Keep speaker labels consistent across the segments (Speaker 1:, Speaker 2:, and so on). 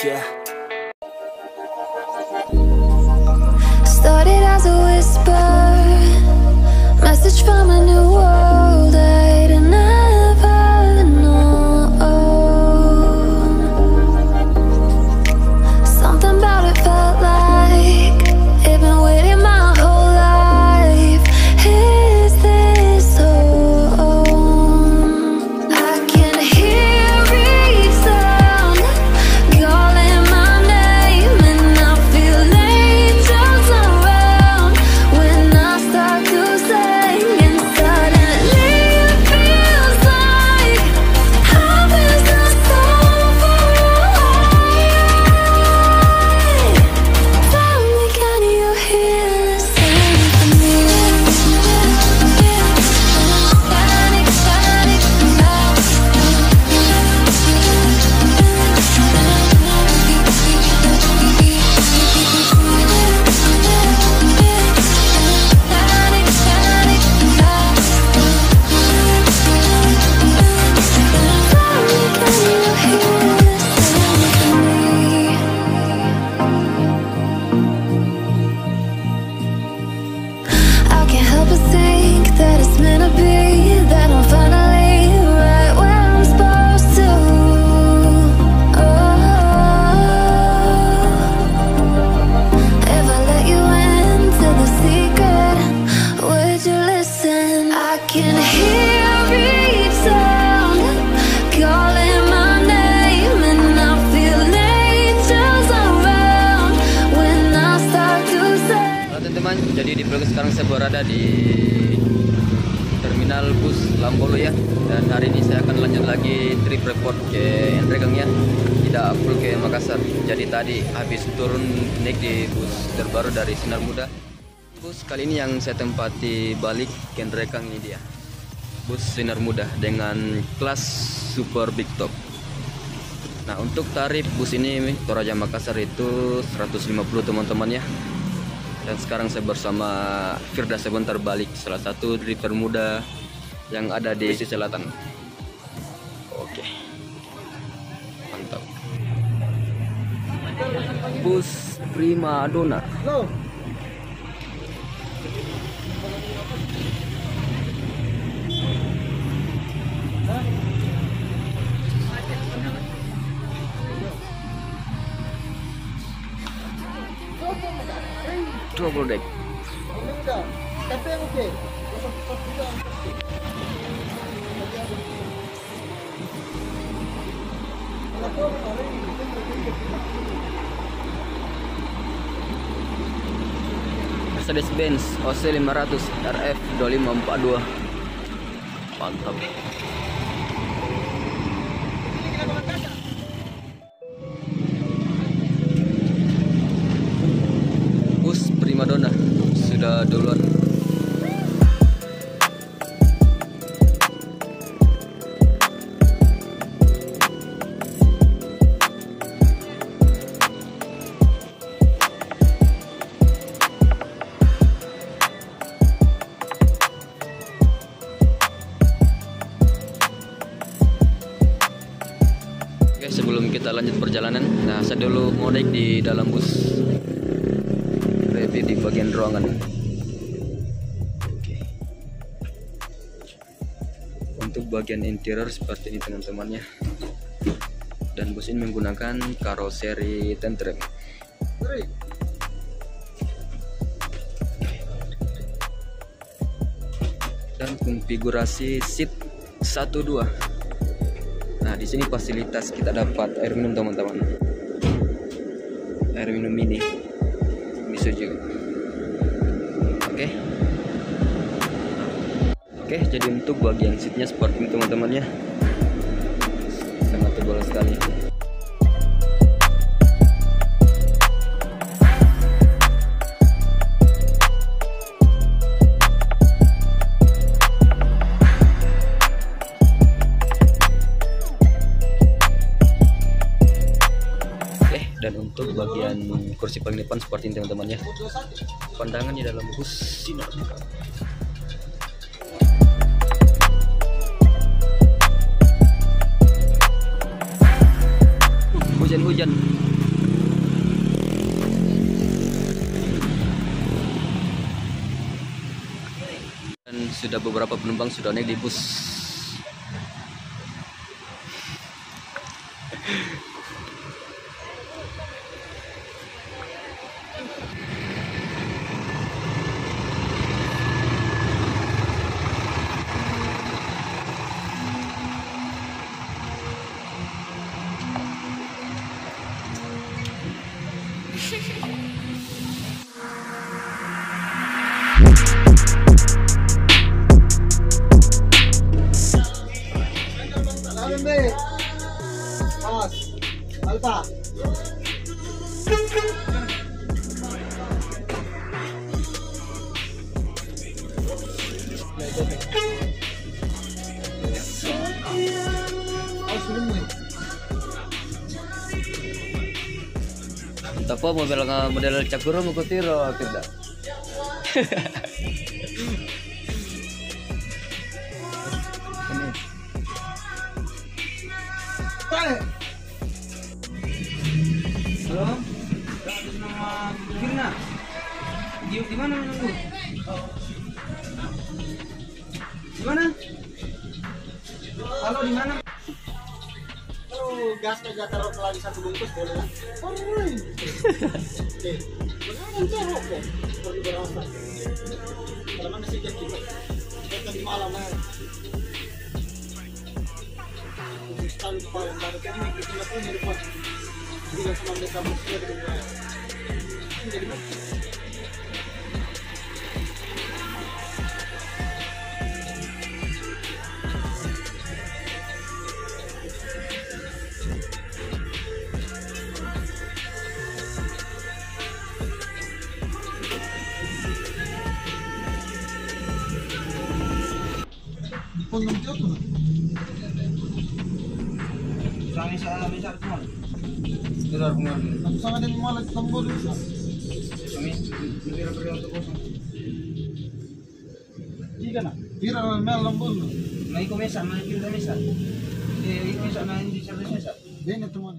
Speaker 1: Yeah.
Speaker 2: Started as a whisper, message from a new world I'd never known. Something about it felt like it'd been waiting my whole life. Is this home? I can hear each sound calling my name, and I feel angels around when I start to sing, and suddenly it feels like heaven is so far away. Tell me, can you hear the symphony? Panic, panic, I can't help but think that it's meant to be, that I'm finally right where I'm supposed to. If I let you into the secret, would you listen? I can hear each sound calling my name, and I feel angels around when I start to say.
Speaker 3: Halo teman-teman, jadi di vlog sekarang saya berada di terminal bus Lambolo ya. Dan hari ini saya akan lanjut lagi trip report ke Endregang ya, tidak full ke Makassar. Jadi tadi habis turun naik di bus terbaru dari Sinar Muda. Bus kali ini yang saya tempati balik ke Endregang ini dia, bus Sinar Muda dengan kelas Super Big Top. Nah, untuk tarif bus ini Toraja Makassar itu 150 teman-teman ya. Dan sekarang saya bersama Firda sebentar balik, salah satu driver muda yang ada di sisi selatan. Oke, mantap. Bus Prima Donna. Double deck. Mercedes-Benz OC 500 RF 2542. Mantap. Bus Prima Donna sudah duluan. Oke, sebelum kita lanjut perjalanan, nah saya dulu mau naik di dalam bus, review di bagian ruangan. Oke. Untuk bagian interior seperti ini teman-teman ya. Dan bus ini menggunakan karoseri tentrem. Dan konfigurasi seat 1-2. Nah, di sini fasilitas kita dapat air minum teman-teman. Air minum mini bisa juga. Oke. Oke, jadi untuk bagian seatnya seperti ini teman-teman ya. Sangat tebal sekali. Dan untuk bagian kursi paling depan seperti ini teman-teman ya. Pandangan di dalam bus Sinar Muda. Hujan-hujan. sudah beberapa penumpang sudah naik di bus.
Speaker 1: Alfa.
Speaker 3: Tapi model cakuro mau kutiro tidak.
Speaker 1: Halo? Habis nama Kirna. Di mana menunggu? Di mana? Halo, di mana? Oh, gas aja taruh lagi satu bungkus boleh ya? Boleh. Oke. Beneran taruh kok. Pergi berasa. Kalau mana sih kita? Kita di malam ya. Sekali kepala baru ini kita punya di depan. Tidak cuma mereka muslim dengan jadi bisa semua. Sudah pengen. Aku sangat dari malah tombol itu. Kami berdiri untuk kosong. Jika nak, bira mel tombol. Mai komesa, mai kita mesa. Ini sana di sana mesa. Ini teman.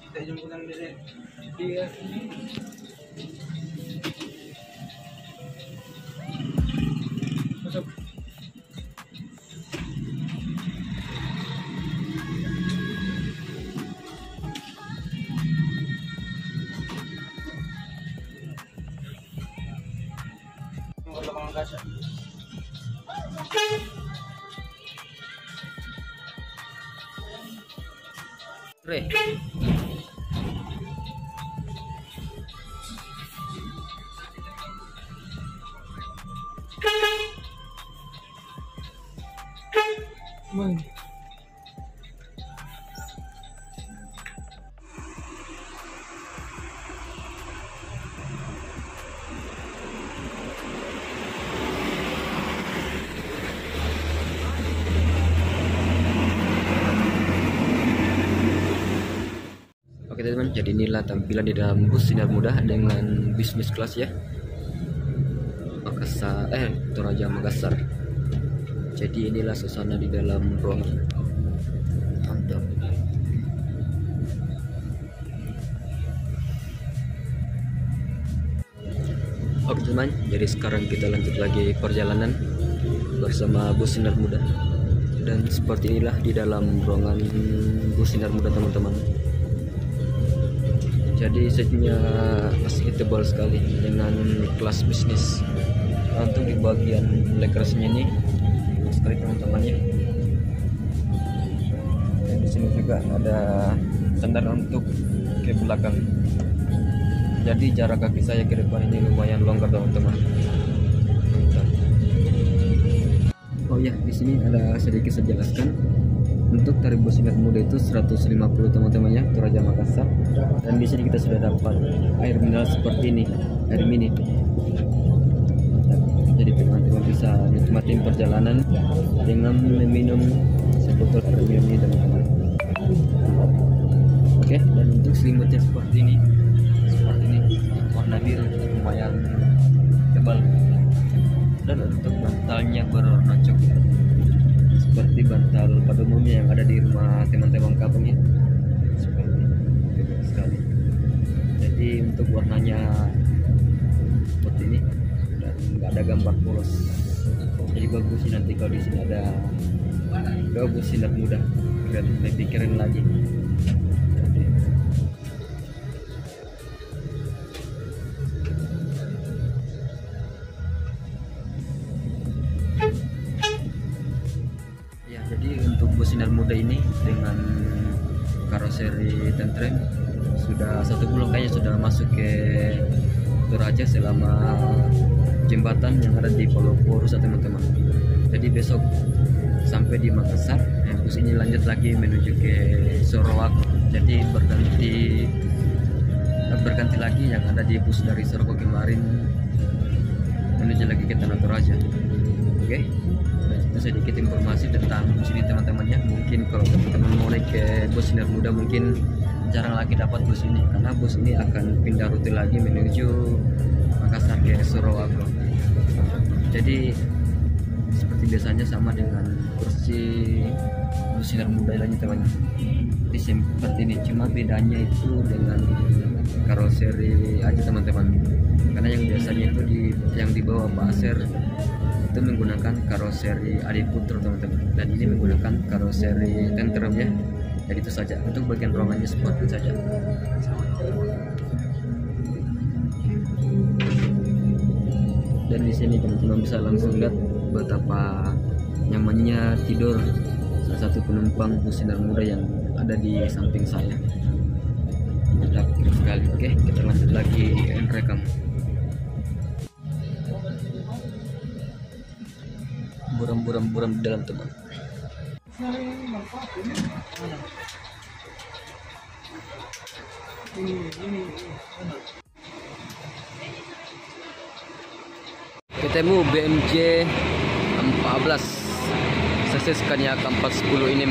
Speaker 1: Kita jemputan dari dia. Masuk.
Speaker 3: Re. Oke teman-teman, jadi inilah tampilan di dalam bus Sinar Muda dengan bisnis kelas ya. Makassar, Toraja Makassar. Jadi inilah suasana di dalam ruangan. Mantap. Oke teman, jadi sekarang kita lanjut lagi perjalanan bersama bus Sinar Muda. Dan seperti inilah di dalam ruangan bus Sinar Muda teman-teman. Jadi setnya masih tebal sekali dengan kelas bisnis. Untuk di bagian lekrasnya ini sekali teman-teman ya. Dan di sini juga ada sandar untuk ke belakang. Jadi jarak kaki saya ke depan ini lumayan longgar teman-teman. Oh ya, di sini ada sedikit saya jelaskan. Untuk tarif bus Sinar Muda itu 150 teman-teman ya, Toraja Makassar. Dan di sini kita sudah dapat air mineral seperti ini, air mini. Jadi teman-teman bisa nikmatin perjalanan dengan meminum sebotol air minum ini teman-teman. Oke, dan untuk selimutnya seperti ini, warna biru lumayan tebal. Dan untuk bantalnya berwarna coklat, seperti bantal pada umumnya yang ada di rumah teman-teman kampung ya. Seperti sekali. Jadi untuk warnanya seperti ini dan nggak ada gambar polos. Jadi bagus sih nanti kalau di sini ada logo Sinar Muda, lebih keren lagi. Ya, jadi untuk bus Sinar Muda ini dengan karoseri tentrem sudah 1 bulan kayaknya sudah masuk ke Toraja selama jembatan yang ada di Pulau Porusa teman-teman. Jadi besok sampai di Makassar, bus ini lanjut lagi menuju ke Sarawak. Jadi berganti lagi yang ada di bus dari Sarawak kemarin menuju lagi ke Tanah Toraja. Oke, itu sedikit informasi tentang bus ini teman-temannya. Mungkin kalau teman-teman mau naik ke bus Sinar Muda mungkin jarang lagi dapat bus ini, karena bus ini akan pindah rute lagi menuju Makassar ke Sarawak. Jadi seperti biasanya sama dengan kursi bus Sinar Muda lainnya teman-teman. Jadi seperti ini, cuma bedanya itu dengan karoseri aja teman-teman. Karena yang biasanya itu yang dibawa Pak Aser itu menggunakan karoseri Adiputro teman-teman, dan ini menggunakan karoseri tentrem ya. Jadi itu saja, untuk bagian ruangannya seperti saja. Dan di sini teman-teman bisa langsung lihat betapa nyamannya tidur salah satu penumpang bus Sinar Muda yang ada di samping saya. Mantap sekali. Oke, kita lanjut lagi rekam. Buram di dalam teman. Ketemu BMJ 14 Sasis Scania 410 ini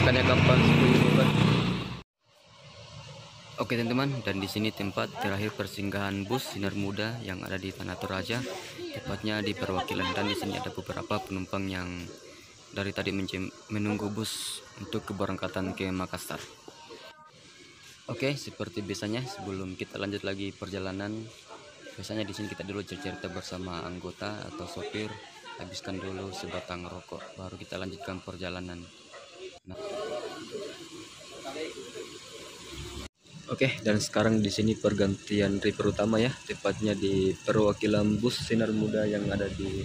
Speaker 3: Scania 410. Oke teman-teman, dan di sini tempat terakhir persinggahan bus Sinar Muda yang ada di Tanah Toraja, tepatnya di perwakilan. Dan di sini ada beberapa penumpang yang dari tadi menunggu bus untuk keberangkatan ke Makassar. Oke, seperti biasanya sebelum kita lanjut lagi perjalanan, biasanya di sini kita dulu cerita bersama anggota atau sopir, habiskan dulu sebatang rokok, baru kita lanjutkan perjalanan. Oke, dan sekarang di sini pergantian driver utama ya, tepatnya di perwakilan bus Sinar Muda yang ada di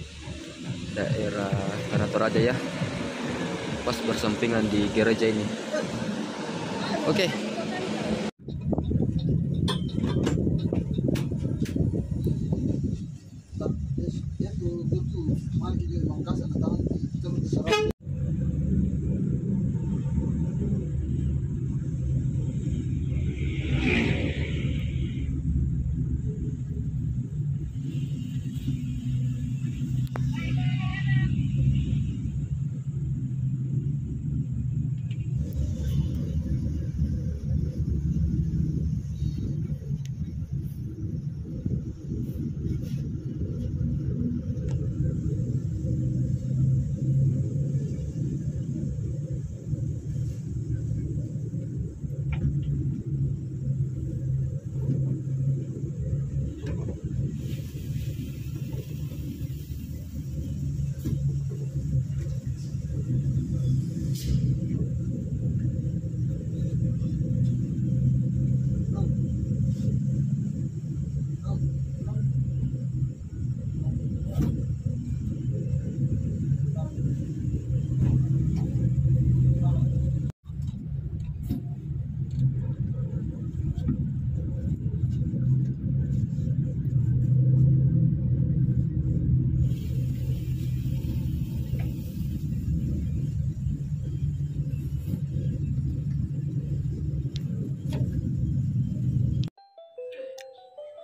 Speaker 3: daerah Tanah Toraja ya, pas bersampingan di gereja ini. Oke.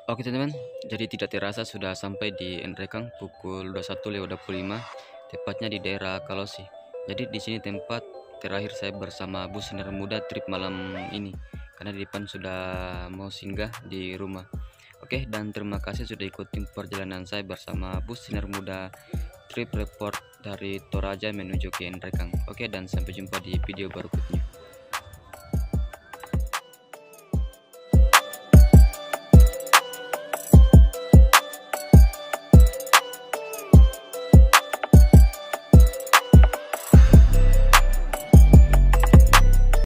Speaker 3: Oke teman-teman, jadi tidak terasa sudah sampai di Nrekang pukul 21.25, tepatnya di daerah Kalosi. Jadi di sini tempat terakhir saya bersama bus Sinar Muda trip malam ini, karena di depan sudah mau singgah di rumah. Oke, dan terima kasih sudah ikutin perjalanan saya bersama bus Sinar Muda trip report dari Toraja menuju ke Nrekang. Oke, dan sampai jumpa di video berikutnya.